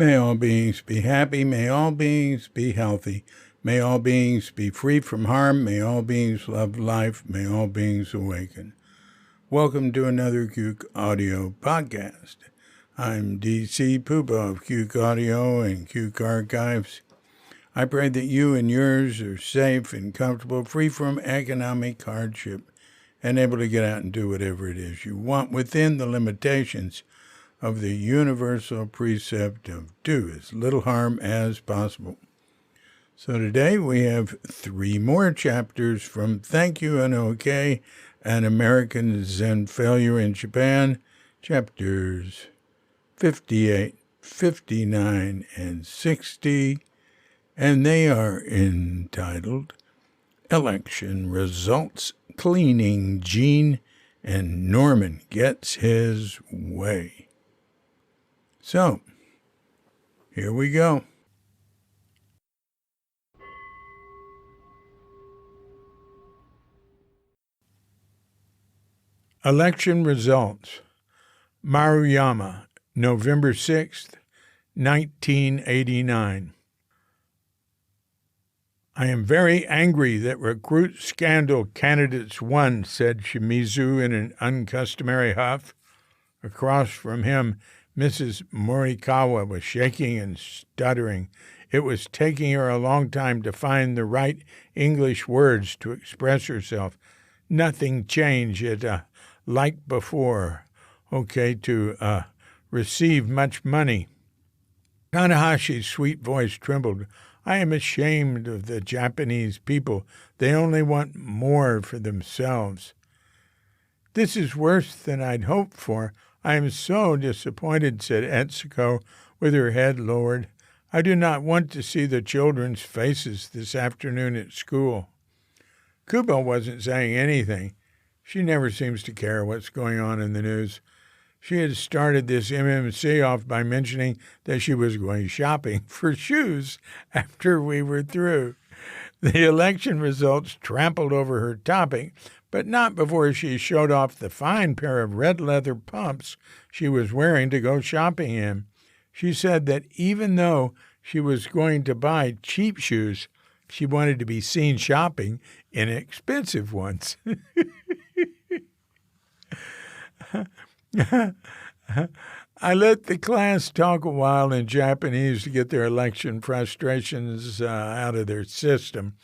May all beings be happy. May all beings be healthy. May all beings be free from harm. May all beings love life. May all beings awaken. Welcome to another Cuke Audio podcast. I'm DC Puba of Cuke Audio and Cuke Archives. I pray that you and yours are safe and comfortable, free from economic hardship, and able to get out and do whatever it is you want within the limitations of the universal precept of do as little harm as possible. So today we have 3 more chapters from Thank You and OK, An American Zen Failure in Japan, chapters 58, 59, and 60, and they are entitled Election Results, Cleaning Gene, and Norman Gets His Way. So, here we go. Election results. Maruyama, November 6th, 1989. I am very angry that recruit scandal candidates won, said Shimizu in an uncustomary huff. Across from him, Mrs. Morikawa was shaking and stuttering. It was taking her a long time to find the right English words to express herself. Nothing changed. Like before. To receive much money. Tanahashi's sweet voice trembled. I am ashamed of the Japanese people. They only want more for themselves. This is worse than I'd hoped for. I am so disappointed, said Etsuko, with her head lowered. I do not want to see the children's faces this afternoon at school. Kubo wasn't saying anything. She never seems to care what's going on in the news. She had started this MMC off by mentioning that she was going shopping for shoes after we were through. The election results trampled over her topic, but not before she showed off the fine pair of red leather pumps she was wearing to go shopping in. She said that even though she was going to buy cheap shoes, she wanted to be seen shopping in expensive ones. I let the class talk a while in Japanese to get their election frustrations out of their system.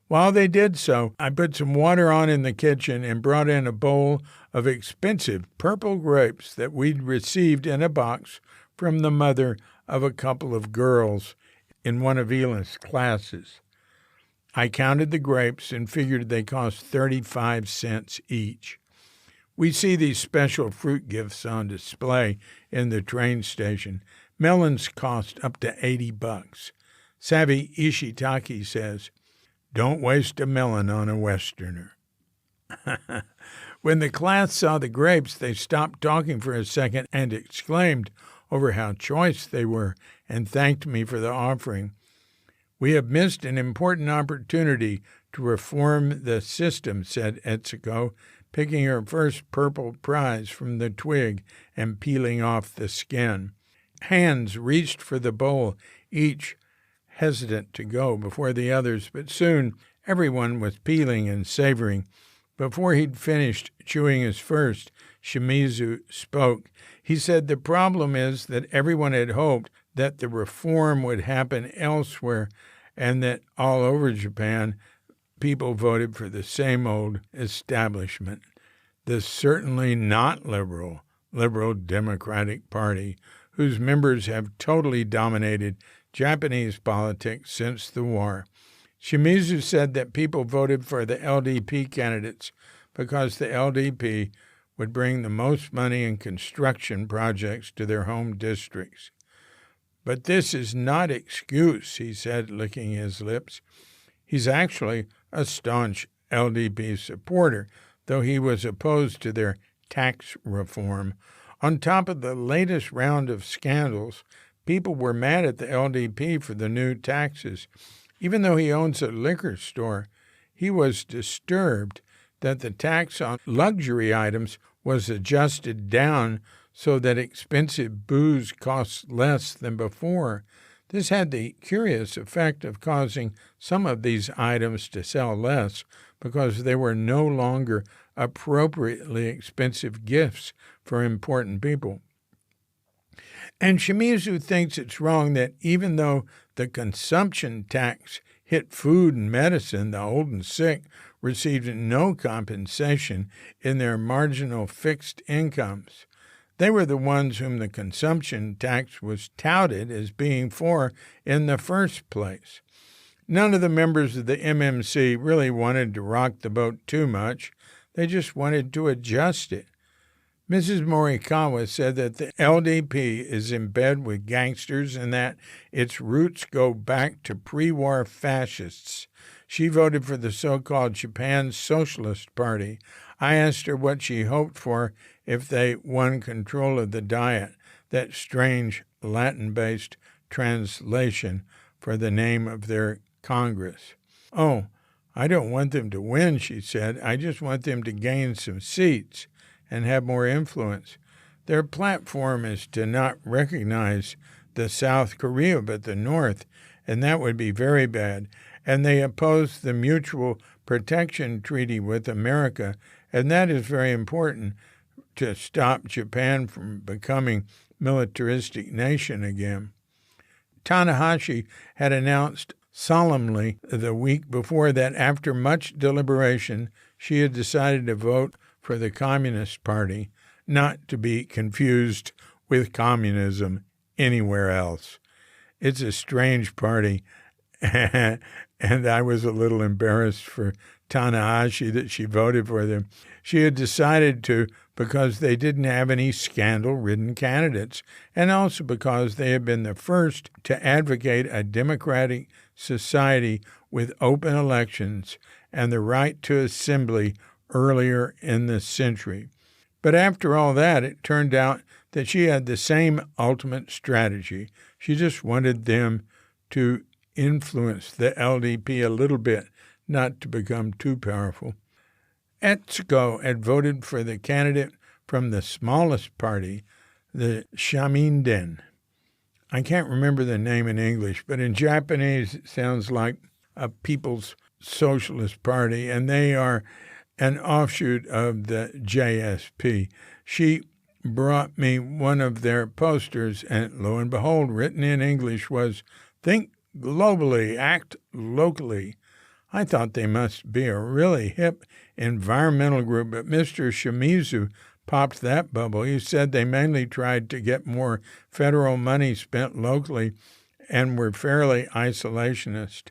While they did so, I put some water on in the kitchen and brought in a bowl of expensive purple grapes that we'd received in a box from the mother of a couple of girls in one of Ela's classes. I counted the grapes and figured they cost 35 cents each. We see these special fruit gifts on display in the train station. Melons cost up to $80. Savvy Ishitaki says, don't waste a melon on a Westerner. When the class saw the grapes, they stopped talking for a second and exclaimed over how choice they were and thanked me for the offering. We have missed an important opportunity to reform the system, said Etsuko, picking her first purple prize from the twig and peeling off the skin. Hands reached for the bowl, each hesitant to go before the others, but soon everyone was peeling and savoring. Before he'd finished chewing his first, Shimizu spoke. He said the problem is that everyone had hoped that the reform would happen elsewhere and that all over Japan, people voted for the same old establishment, the certainly not liberal Democratic Party, whose members have totally dominated Japanese politics since the war. Shimizu said that people voted for the LDP candidates because the LDP would bring the most money in construction projects to their home districts. But this is not excuse, he said, licking his lips. He's actually a staunch LDP supporter, though he was opposed to their tax reform. On top of the latest round of scandals, people were mad at the LDP for the new taxes. Even though he owns a liquor store, he was disturbed that the tax on luxury items was adjusted down so that expensive booze costs less than before. This had the curious effect of causing some of these items to sell less because they were no longer appropriately expensive gifts for important people. And Shimizu thinks it's wrong that even though the consumption tax hit food and medicine, the old and sick received no compensation in their marginal fixed incomes. They were the ones whom the consumption tax was touted as being for in the first place. None of the members of the MMC really wanted to rock the boat too much. They just wanted to adjust it. Mrs. Morikawa said that the LDP is in bed with gangsters and that its roots go back to pre-war fascists. She voted for the so-called Japan Socialist Party. I asked her what she hoped for if they won control of the Diet, that strange Latin-based translation for the name of their Congress. "Oh, I don't want them to win," she said. "I just want them to gain some seats and have more influence. Their platform is to not recognize the South Korea but the North, and that would be very bad. And they oppose the Mutual Protection Treaty with America, and that is very important to stop Japan from becoming militaristic nation again." Tanahashi had announced solemnly the week before that after much deliberation she had decided to vote for the Communist Party, not to be confused with communism anywhere else. It's a strange party, and I was a little embarrassed for Tanahashi that she voted for them. She had decided to because they didn't have any scandal-ridden candidates, and also because they had been the first to advocate a democratic society with open elections and the right to assembly earlier in the century. But after all that, it turned out that she had the same ultimate strategy. She just wanted them to influence the LDP a little bit, not to become too powerful. Etsuko had voted for the candidate from the smallest party, the Shaminden. I can't remember the name in English, but in Japanese it sounds like a People's Socialist Party, and they are an offshoot of the JSP. She brought me one of their posters, and lo and behold, written in English was, "Think globally, act locally." I thought they must be a really hip environmental group, but Mr. Shimizu popped that bubble. He said they mainly tried to get more federal money spent locally and were fairly isolationist.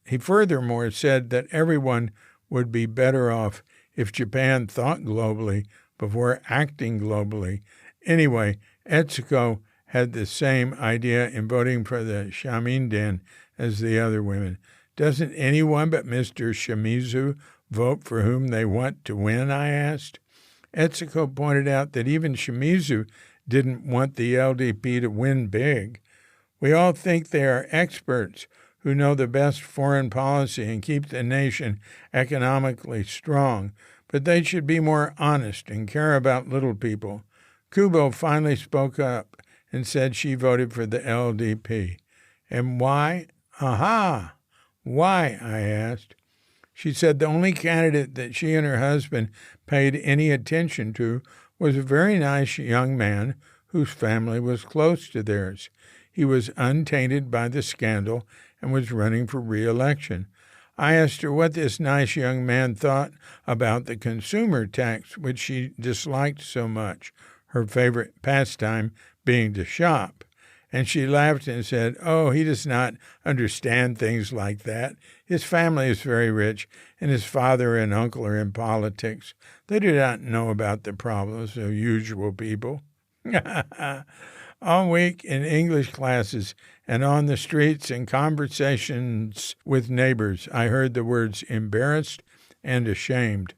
He furthermore said that everyone would be better off if Japan thought globally before acting globally. Anyway, Etsuko had the same idea in voting for the Shaminden as the other women. "Doesn't anyone but Mr. Shimizu vote for whom they want to win?" I asked. Etsuko pointed out that even Shimizu didn't want the LDP to win big. "We all think they are experts who know the best foreign policy and keep the nation economically strong, but they should be more honest and care about little people." Kubo finally spoke up and said she voted for the LDP. "And why?" "Aha! Why?" I asked. She said the only candidate that she and her husband paid any attention to was a very nice young man whose family was close to theirs. He was untainted by the scandal and was running for re-election. I asked her what this nice young man thought about the consumer tax, which she disliked so much, her favorite pastime being to shop. And she laughed and said, "Oh, he does not understand things like that. His family is very rich, and his father and uncle are in politics. They do not know about the problems of usual people." All week in English classes and on the streets and conversations with neighbors, I heard the words embarrassed and ashamed,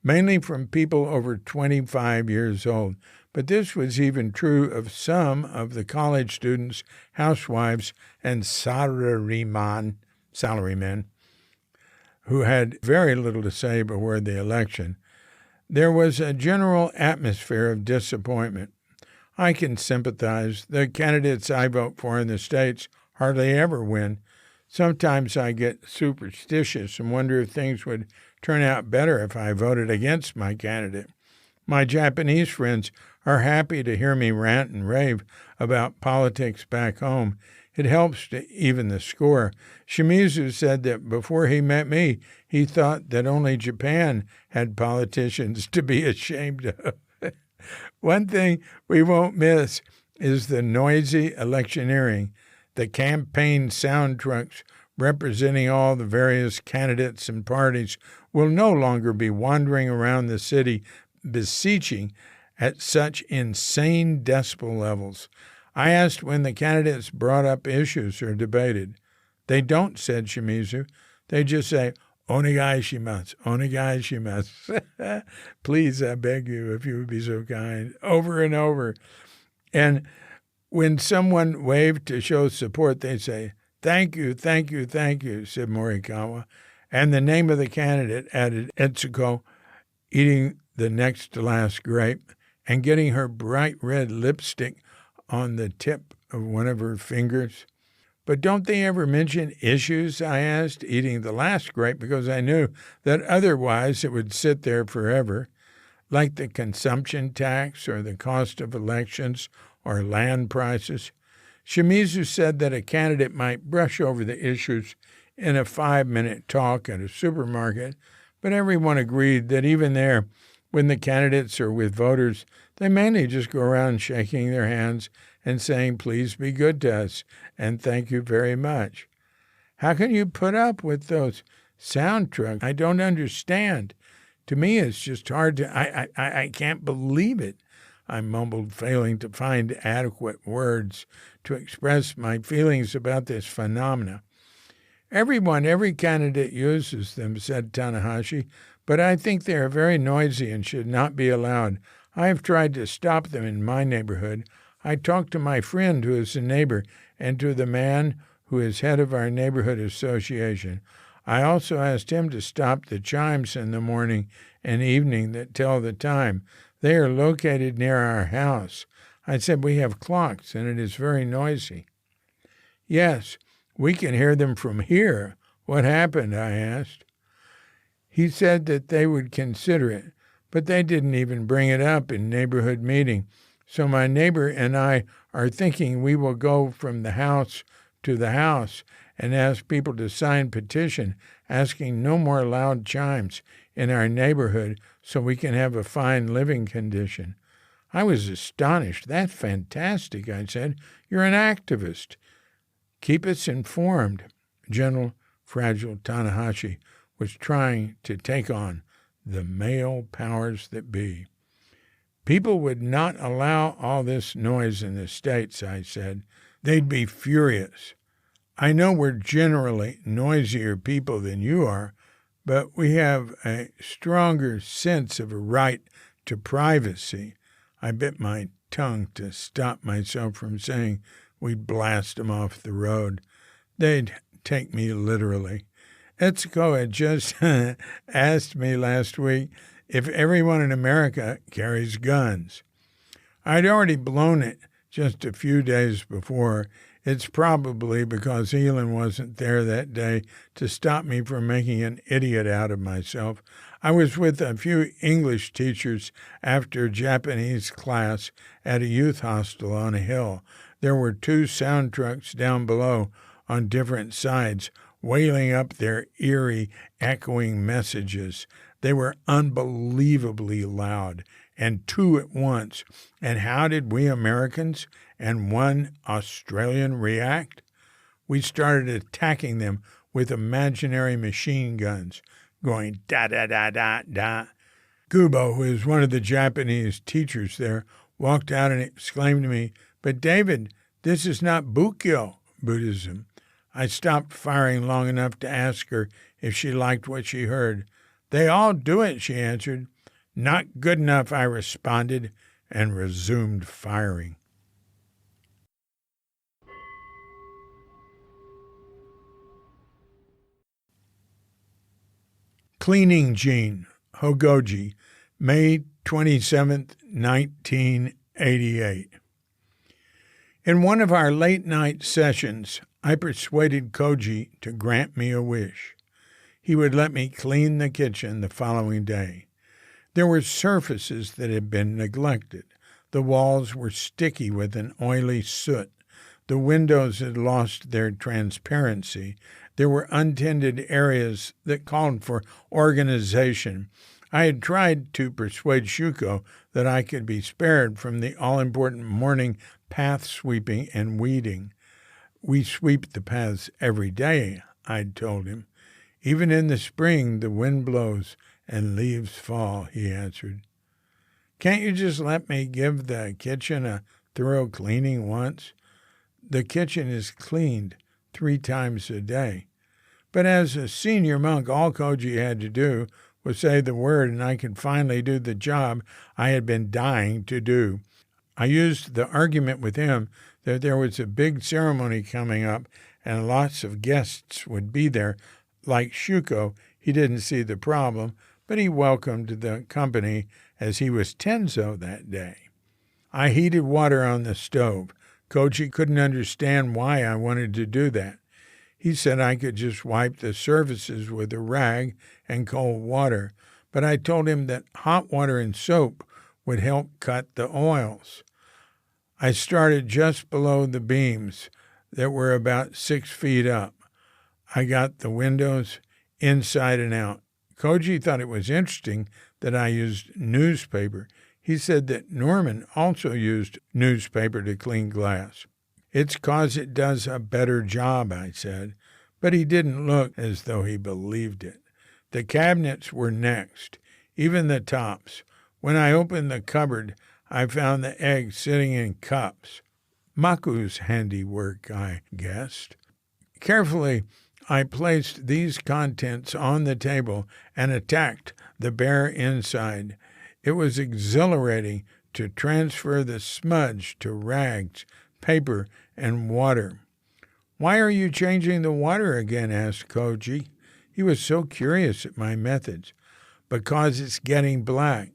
mainly from people over 25 years old. But this was even true of some of the college students, housewives, and salarymen who had very little to say before the election. There was a general atmosphere of disappointment. I can sympathize. The candidates I vote for in the States hardly ever win. Sometimes I get superstitious and wonder if things would turn out better if I voted against my candidate. My Japanese friends are happy to hear me rant and rave about politics back home. It helps to even the score. Shimizu said that before he met me, he thought that only Japan had politicians to be ashamed of. One thing we won't miss is the noisy electioneering. The campaign sound trucks representing all the various candidates and parties will no longer be wandering around the city beseeching at such insane decibel levels. I asked when the candidates brought up issues or debated. They don't, said Shimizu. They just say, "Onegai shimasu, onegai shimasu." Please, I beg you, if you would be so kind, over and over. And when someone waved to show support, they say, "Thank you, thank you, thank you," said Morikawa. And the name of the candidate, added Etsuko, eating the next to last grape and getting her bright red lipstick on the tip of one of her fingers. "But don't they ever mention issues?" I asked, eating the last grape because I knew that otherwise it would sit there forever, like the consumption tax or the cost of elections or land prices. Shimizu said that a candidate might brush over the issues in a 5-minute talk at a supermarket, but everyone agreed that even there, when the candidates are with voters, they mainly just go around shaking their hands and saying, "Please be good to us," and "Thank you very much." How can you put up with those sound trucks? I don't understand. To me, it's just hard to, I can't believe it. I mumbled, failing to find adequate words to express my feelings about this phenomena. Every candidate uses them, said Tanahashi, but I think they are very noisy and should not be allowed. I have tried to stop them in my neighborhood. I talked to my friend who is a neighbor and to the man who is head of our neighborhood association. I also asked him to stop the chimes in the morning and evening that tell the time. They are located near our house. I said, "We have clocks and it is very noisy." "Yes, we can hear them from here." "What happened?" I asked. He said that they would consider it, but they didn't even bring it up in neighborhood meeting. So my neighbor and I are thinking we will go from the house to the house and ask people to sign petition asking no more loud chimes in our neighborhood so we can have a fine living condition. I was astonished. "That's fantastic," I said. "You're an activist." "Keep us informed." General Fragile Tanahashi was trying to take on the male powers that be. "People would not allow all this noise in the States," I said. "They'd be furious. I know we're generally noisier people than you are, but we have a stronger sense of a right to privacy." I bit my tongue to stop myself from saying we'd blast them off the road. They'd take me literally. Etsuko had just asked me last week if everyone in America carries guns. I'd already blown it just a few days before. It's probably because Elin wasn't there that day to stop me from making an idiot out of myself. I was with a few English teachers after Japanese class at a youth hostel on a hill. There were 2 sound trucks down below on different sides, wailing up their eerie, echoing messages. They were unbelievably loud, and 2 at once. And how did we Americans and 1 Australian react? We started attacking them with imaginary machine guns, going da-da-da-da-da. Kubo, who is one of the Japanese teachers there, walked out and exclaimed to me, "But David, this is not Bukkyo Buddhism." I stopped firing long enough to ask her if she liked what she heard. "They all do it," she answered. "Not good enough," I responded, and resumed firing. Cleaning Gene, Hogoji, May 27, 1988. In one of our late-night sessions, I persuaded Koji to grant me a wish. He would let me clean the kitchen the following day. There were surfaces that had been neglected. The walls were sticky with an oily soot. The windows had lost their transparency. There were untended areas that called for organization. I had tried to persuade Shuko that I could be spared from the all-important morning path sweeping and weeding. We sweep the paths every day, I'd told him. Even in the spring, the wind blows and leaves fall, he answered. Can't you just let me give the kitchen a thorough cleaning once? The kitchen is cleaned 3 times a day. But as a senior monk, all Koji had to do was say the word, and I could finally do the job I had been dying to do. I used the argument with him that there was a big ceremony coming up and lots of guests would be there. Like Shuko, he didn't see the problem, but he welcomed the company as he was Tenzo that day. I heated water on the stove. Koji couldn't understand why I wanted to do that. He said I could just wipe the surfaces with a rag and cold water, but I told him that hot water and soap would help cut the oils. I started just below the beams that were about 6 feet up. I got the windows inside and out. Koji thought it was interesting that I used newspaper. He said that Norman also used newspaper to clean glass. It's 'cause it does a better job, I said, but he didn't look as though he believed it. The cabinets were next, even the tops. When I opened the cupboard, I found the eggs sitting in cups. Maku's handiwork, I guessed. Carefully, I placed these contents on the table and attacked the bare inside. It was exhilarating to transfer the smudge to rags, paper, and water. Why are you changing the water again? Asked Koji. He was so curious at my methods. Because it's getting black.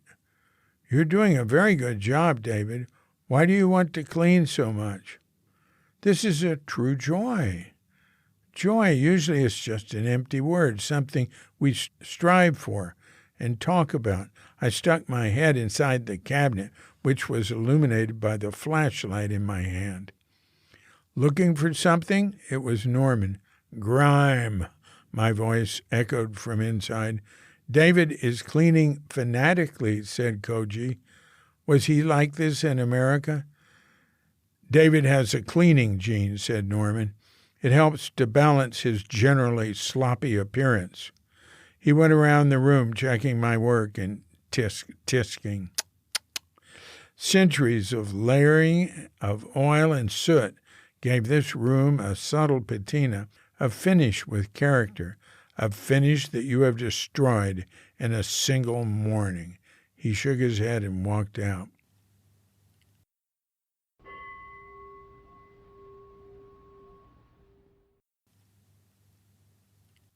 You're doing a very good job, David. Why do you want to clean so much? This is a true joy. Joy usually is just an empty word, something we strive for and talk about. I stuck my head inside the cabinet, which was illuminated by the flashlight in my hand. Looking for something? It was Norman. Grime, my voice echoed from inside. David is cleaning fanatically, said Koji. Was he like this in America? David has a cleaning gene, said Norman. It helps to balance his generally sloppy appearance. He went around the room checking my work and tisking. Centuries of layering of oil and soot gave this room a subtle patina, a finish with character, a finish that you have destroyed in a single morning. He shook his head and walked out.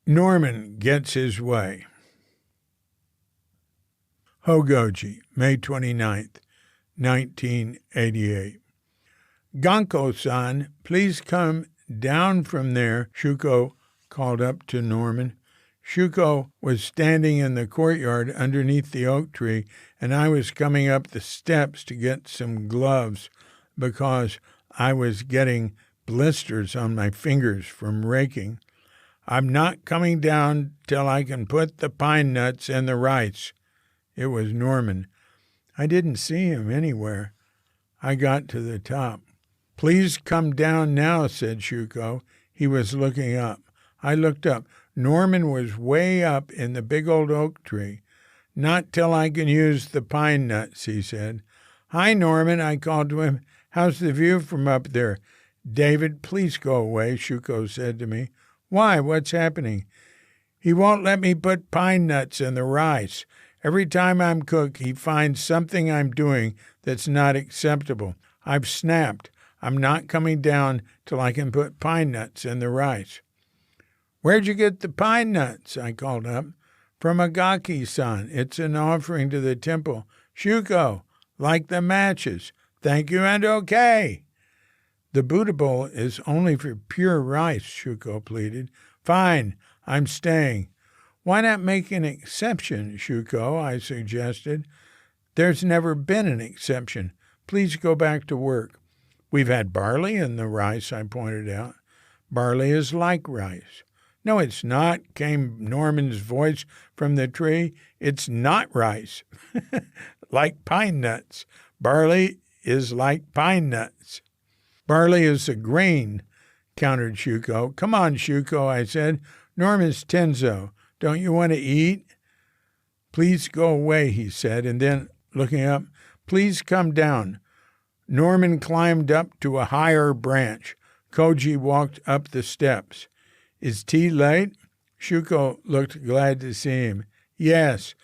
Norman gets his way. Hogoji, May 29th, 1988. Ganko-san, please come down from there, Shuko called up to Norman. Shuko was standing in the courtyard underneath the oak tree, and I was coming up the steps to get some gloves because I was getting blisters on my fingers from raking. I'm not coming down till I can put the pine nuts in the rice. It was Norman. I didn't see him anywhere. I got to the top. Please come down now, said Shuko. He was looking up. I looked up. Norman was way up in the big old oak tree. Not till I can use the pine nuts, he said. Hi, Norman, I called to him. How's the view from up there? David, please go away, Shuko said to me. Why? What's happening? He won't let me put pine nuts in the rice. Every time I'm cook, he finds something I'm doing that's not acceptable. I've snapped. I'm not coming down till I can put pine nuts in the rice. Where'd you get the pine nuts? I called up. From Agaki-san. It's an offering to the temple. Shuko, like the matches. Thank you and okay. The Buddha bowl is only for pure rice, Shuko pleaded. Fine, I'm staying. Why not make an exception, Shuko? I suggested. There's never been an exception. Please go back to work. We've had barley in the rice, I pointed out. Barley is like rice. No, it's not, came Norman's voice from the tree. It's not rice. Like pine nuts. Barley is like pine nuts. Barley is a grain, countered Shuko. Come on, Shuko, I said. Norman's Tenzo. Don't you want to eat? Please go away, he said, and then, looking up, please come down. Norman climbed up to a higher branch. Koji walked up the steps. Is tea late? Shuko looked glad to see him. Yes,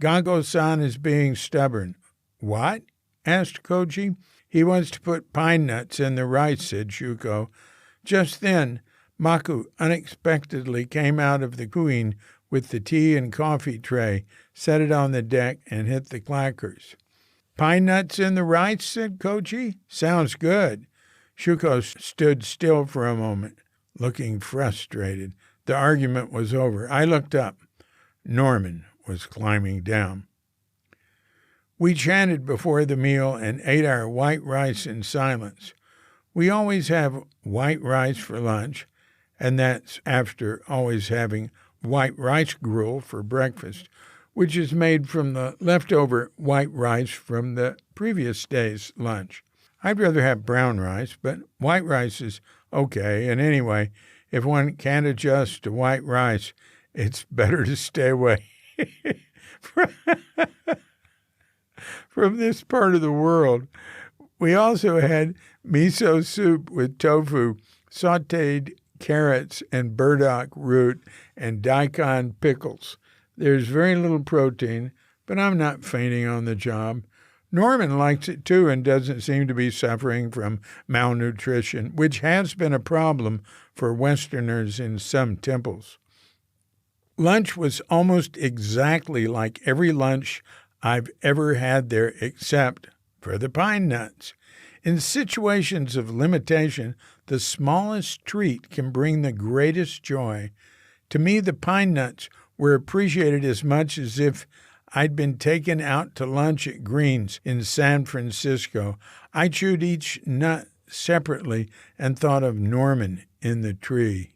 Gango-san is being stubborn. What? Asked Koji. He wants to put pine nuts in the rice, said Shuko. Just then, Maku unexpectedly came out of the queen with the tea and coffee tray, set it on the deck, and hit the clackers. Pine nuts in the rice, said Koji. Sounds good. Shuko stood still for a moment, looking frustrated. The argument was over. I looked up. Norman was climbing down. We chatted before the meal and ate our white rice in silence. We always have white rice for lunch, and that's after always having white rice gruel for breakfast, which is made from the leftover white rice from the previous day's lunch. I'd rather have brown rice, but white rice is okay, and anyway, if one can't adjust to white rice, it's better to stay away from this part of the world. We also had miso soup with tofu, sautéed carrots and burdock root, and daikon pickles. There's very little protein, but I'm not fainting on the job. Norman likes it too and doesn't seem to be suffering from malnutrition, which has been a problem for Westerners in some temples. Lunch was almost exactly like every lunch I've ever had there except for the pine nuts. In situations of limitation, the smallest treat can bring the greatest joy. To me, the pine nuts were appreciated as much as if I'd been taken out to lunch at Green's in San Francisco. I chewed each nut separately and thought of Norman in the tree.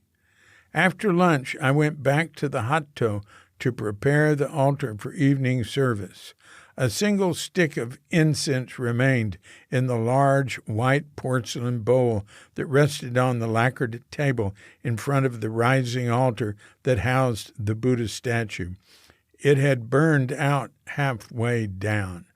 After lunch, I went back to the hatto to prepare the altar for evening service. A single stick of incense remained in the large white porcelain bowl that rested on the lacquered table in front of the rising altar that housed the Buddha statue. It had burned out halfway down.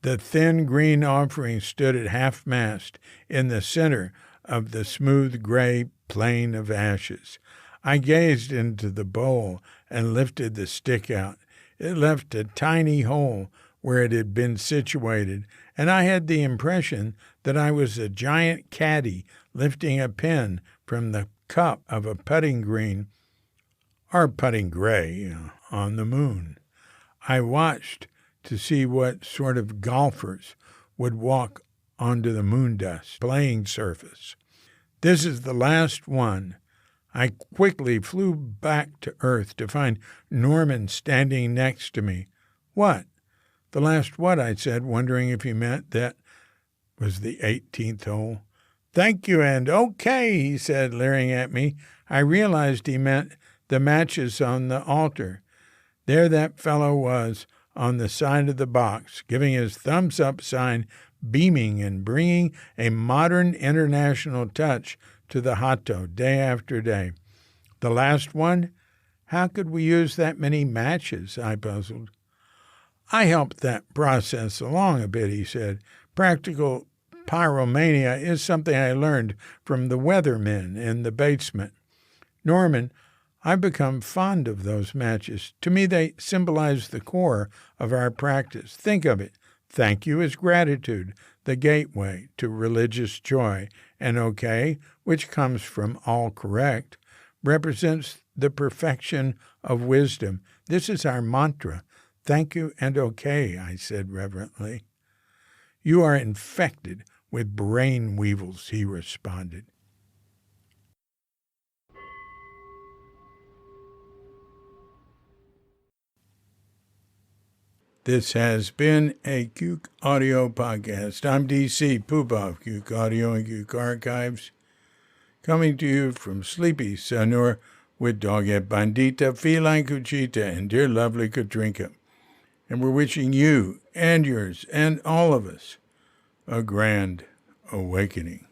The thin green offering stood at half-mast in the center of the smooth gray plain of ashes. I gazed into the bowl and lifted the stick out. It left a tiny hole where it had been situated, and I had the impression that I was a giant caddy lifting a pin from the cup of a putting green, or putting gray, on the moon. I watched to see what sort of golfers would walk onto the moon dust playing surface. This is the last one. I quickly flew back to Earth to find Norman standing next to me. What? The last what? I said, wondering if he meant that was the 18th hole. Thank you, and okay, he said, leering at me. I realized he meant the matches on the altar. There that fellow was on the side of the box, giving his thumbs-up sign, beaming and bringing a modern international touch to the hatto day after day. The last one? How could we use that many matches? I puzzled. I helped that process along a bit, he said. Practical pyromania is something I learned from the weathermen in the basement. Norman, I've become fond of those matches. To me, they symbolize the core of our practice. Think of it. Thank you is gratitude, the gateway to religious joy. And okay, which comes from all correct, represents the perfection of wisdom. This is our mantra. Thank you and okay, I said reverently. You are infected with with brain weevils, he responded. This has been a Cuke Audio podcast. I'm DC Puba of Cuke Audio and Cuke Archives, coming to you from sleepy Sanur with Dogette Bandita, Feline Cuchita, and dear lovely Katrinka. And we're wishing you and yours and all of us a grand awakening.